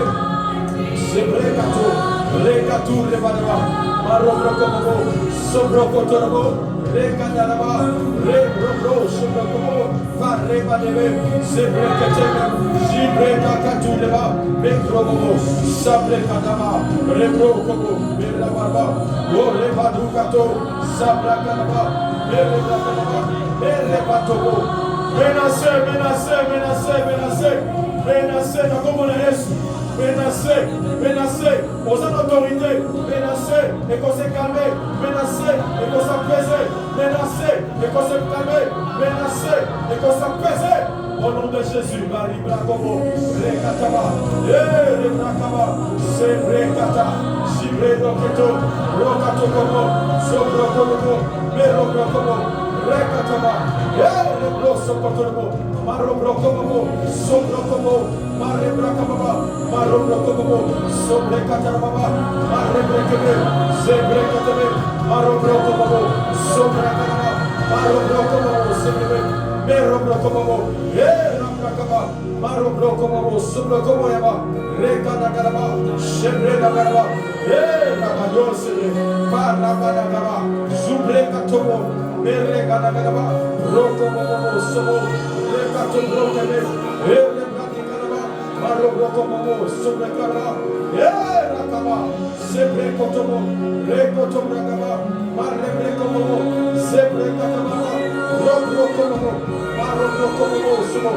Zebrekato, Rekatu Rebadaba, Marobrokobo, Sobrokotorobo, Rekadaraba, Rebroko, Sobrokobo, Farebadebe, Zebrekatebe, Zibrekatu Leba, Mekrobobo, Sabrekadaba, Rebrokobo, Merababa, Orebadukato, Sabrakadaba, Merebrakadaba, Merebatobo. Menacé, dans comme on est menacé, aux autorités, menacé, et qu'on s'est calmé, menacé, et qu'on s'est pesé, menacé, et qu'on s'est calmé, menacé, et qu'on s'est pesé. Au nom de Jésus, Marie Brakobo, Rekataba, Rebrakaba, Sebrekata, Jibre Doketo, Rokatokobo, Sobrokobo, Merobrokobo, Rekataba, Rebrosokotobo, Marobrokobo, Sobrokobo, Marebrakababa, Marobrokobo, Sobrekataba, Marebrekebe, Zebrekatebe, Marobrokobo, Sobrakaba, Marobrokobo, Sebrebe, Merobrokobo, Rabrakaba, Marobrokobo, Sobrokobo Yaba, Rekanagaraba, Shebredagaraba, Rabadosebe, Parabadagaba, Zubrekatobo, Merekanagaraba, Rokobo, Sobo, Rekatobrokebe, Rebrakaba, Marobrokobo, Sobrekaraba, Rakaba, Sebrekotobo, Rekotobragaba, Marebrekobo, Zebrekataba, Robrokobo, Marobrokobo, Sobo,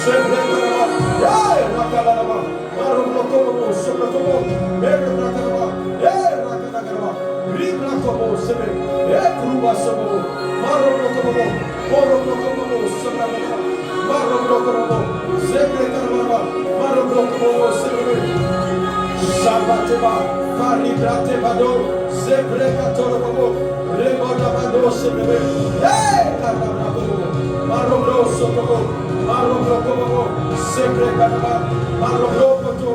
Sebrekaraba, Rakabaraba, Marobrokobo, Sobrokobo, Merekataba, Rakanagaraba, Ribrakobo, Sebe, Ekruba Sobo, Marobrokobo, Morobrokobo, Sobragaba, Marobrokobo, Zebrekaraba, Marobrokobo, Sebe, Shabateba, Karibratebado, Zebrekatorobo, Rebodabado, Sebe, Karababobo, Marobrokobo, Marobrokobo, Zebrekaraba, Marobrokoto,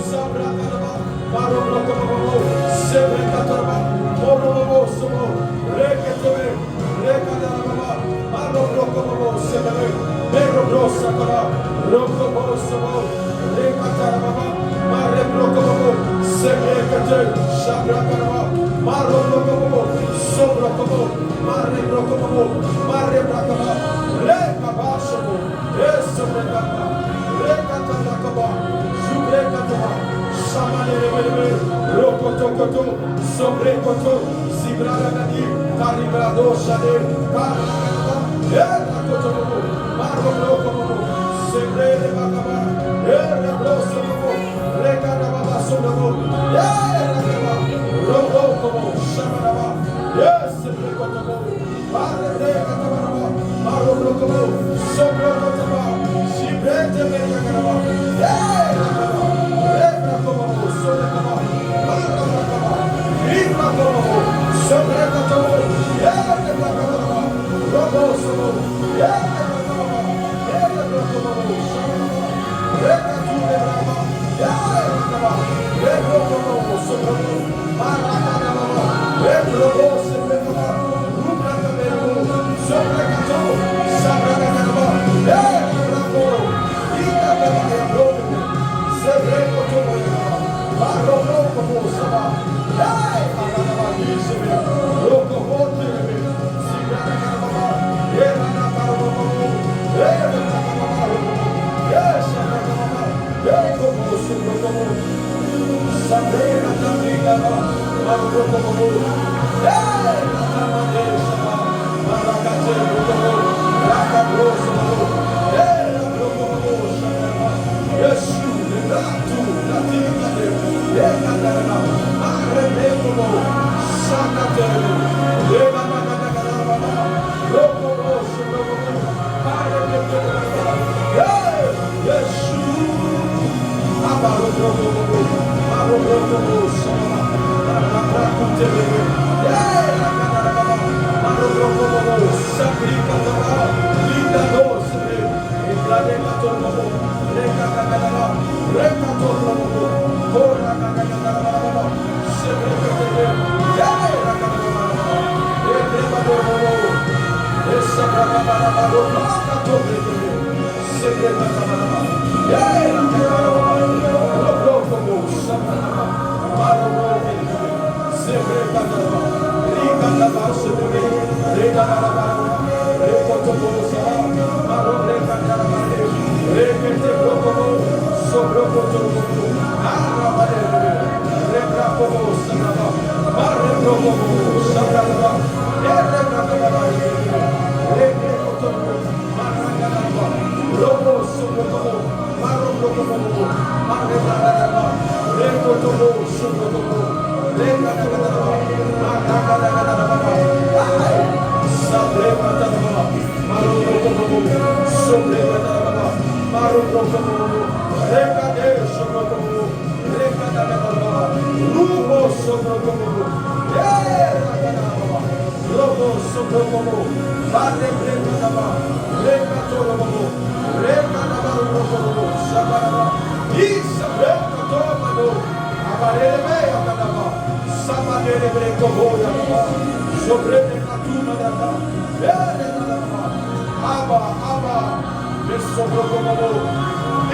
Zabrakaraba, Marobrokobo, Zebrekaraba, Morobo, Sobo, Reketebe, Rekadaraba, Marobrokobo, Sebe, Merobroskaba, Rokobo, Sobo, Rekataraba, Marebrokobo, Sebrekate, Shabrakaraba, Marobrokobo, Sobrokobo, Marebrokobo, Marebrakaba, Rekabasobo, Esobrekaba, Rekataraba, Zubrekataba, Shamanebe, Rokotokoto, Sobrekoto, Zibragadi, Karibrado, Shade, Karababa, Erakotobo, Marobrokobo, Sebrekaba, Erabrosobo, Rekadababa, Sobobo, Erakaba, Robokobo, Shamanaba, Yes, Sebrekotobo, Marebrekataba,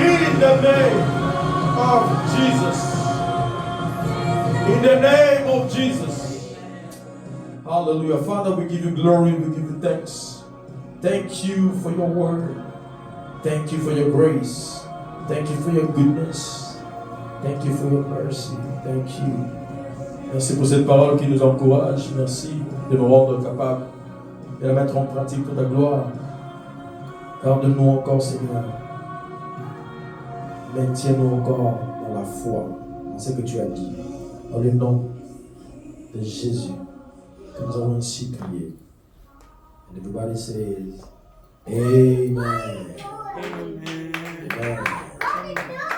In the name of Jesus. In the name of Jesus. Hallelujah. Father, we give you glory, we give you thanks. Thank you for your word. Thank you for your grace. Thank you for your goodness. Thank you for your mercy. Thank you. Merci pour cette parole qui nous encourage. Merci de nous rendre capables de la mettre en pratique pour ta gloire. Garde-nous encore, Seigneur. Maintiens-nous encore dans la foi, dans ce que tu as dit. Dans le nom de Jésus, que nous avons ainsi prié. And everybody says, Amen. Amen. Amen.